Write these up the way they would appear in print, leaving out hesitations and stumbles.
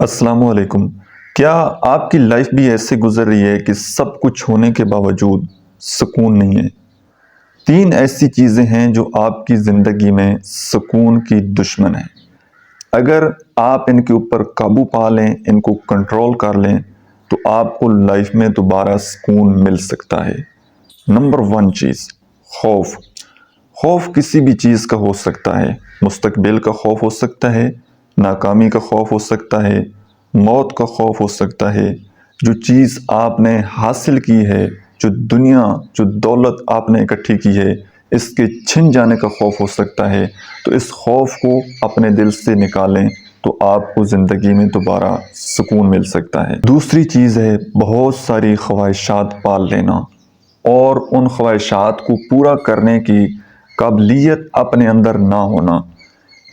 السلام علیکم۔ کیا آپ کی لائف بھی ایسے گزر رہی ہے کہ سب کچھ ہونے کے باوجود سکون نہیں ہے؟ 3 ایسی چیزیں ہیں جو آپ کی زندگی میں سکون کی دشمن ہیں۔ اگر آپ ان کے اوپر قابو پا لیں، ان کو کنٹرول کر لیں، تو آپ کو لائف میں دوبارہ سکون مل سکتا ہے۔ نمبر 1 چیز، خوف۔ خوف کسی بھی چیز کا ہو سکتا ہے۔ مستقبل کا خوف ہو سکتا ہے، ناکامی کا خوف ہو سکتا ہے، موت کا خوف ہو سکتا ہے، جو چیز آپ نے حاصل کی ہے، جو دنیا، جو دولت آپ نے اکٹھی کی ہے، اس کے چھن جانے کا خوف ہو سکتا ہے۔ تو اس خوف کو اپنے دل سے نکالیں تو آپ کو زندگی میں دوبارہ سکون مل سکتا ہے۔ دوسری چیز ہے بہت ساری خواہشات پال لینا اور ان خواہشات کو پورا کرنے کی قابلیت اپنے اندر نہ ہونا۔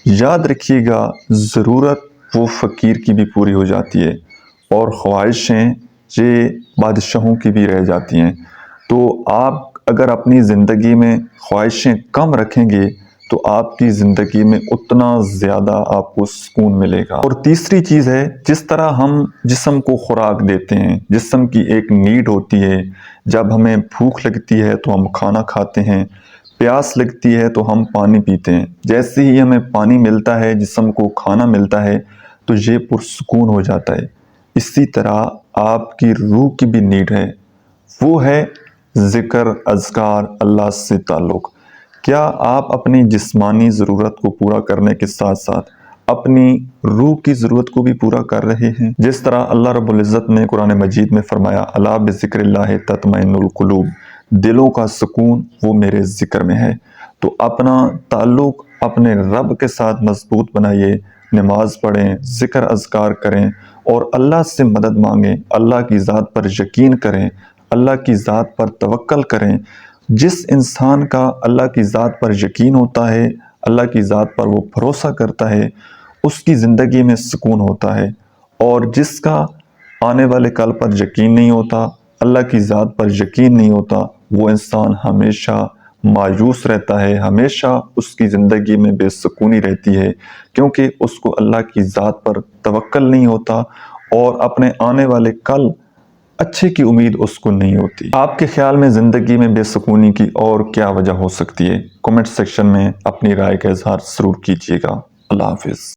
یاد رکھیے گا، ضرورت وہ فقیر کی بھی پوری ہو جاتی ہے اور خواہشیں یہ بادشاہوں کی بھی رہ جاتی ہیں۔ تو آپ اگر اپنی زندگی میں خواہشیں کم رکھیں گے تو آپ کی زندگی میں اتنا زیادہ آپ کو سکون ملے گا۔ اور تیسری چیز ہے، جس طرح ہم جسم کو خوراک دیتے ہیں، جسم کی ایک نیڈ ہوتی ہے، جب ہمیں بھوک لگتی ہے تو ہم کھانا کھاتے ہیں، پیاس لگتی ہے تو ہم پانی پیتے ہیں۔ جیسے ہی ہمیں پانی ملتا ہے، جسم کو کھانا ملتا ہے تو یہ پرسکون ہو جاتا ہے۔ اسی طرح آپ کی روح کی بھی نیڈ ہے، وہ ہے ذکر، اذکار، اللہ سے تعلق۔ کیا آپ اپنی جسمانی ضرورت کو پورا کرنے کے ساتھ ساتھ اپنی روح کی ضرورت کو بھی پورا کر رہے ہیں؟ جس طرح اللہ رب العزت نے قرآن مجید میں فرمایا، الا بذکر اللہ تطمئن القلوب، دلوں کا سکون وہ میرے ذکر میں ہے۔ تو اپنا تعلق اپنے رب کے ساتھ مضبوط بنائیے، نماز پڑھیں، ذکر اذکار کریں اور اللہ سے مدد مانگیں، اللہ کی ذات پر یقین کریں، اللہ کی ذات پر توکل کریں۔ جس انسان کا اللہ کی ذات پر یقین ہوتا ہے، اللہ کی ذات پر وہ بھروسہ کرتا ہے، اس کی زندگی میں سکون ہوتا ہے۔ اور جس کا آنے والے کل پر یقین نہیں ہوتا، اللہ کی ذات پر یقین نہیں ہوتا، وہ انسان ہمیشہ مایوس رہتا ہے، ہمیشہ اس کی زندگی میں بے سکونی رہتی ہے، کیونکہ اس کو اللہ کی ذات پر توکل نہیں ہوتا اور اپنے آنے والے کل اچھے کی امید اس کو نہیں ہوتی۔ آپ کے خیال میں زندگی میں بے سکونی کی اور کیا وجہ ہو سکتی ہے؟ کمنٹ سیکشن میں اپنی رائے کا اظہار ضرور کیجیے گا۔ اللہ حافظ۔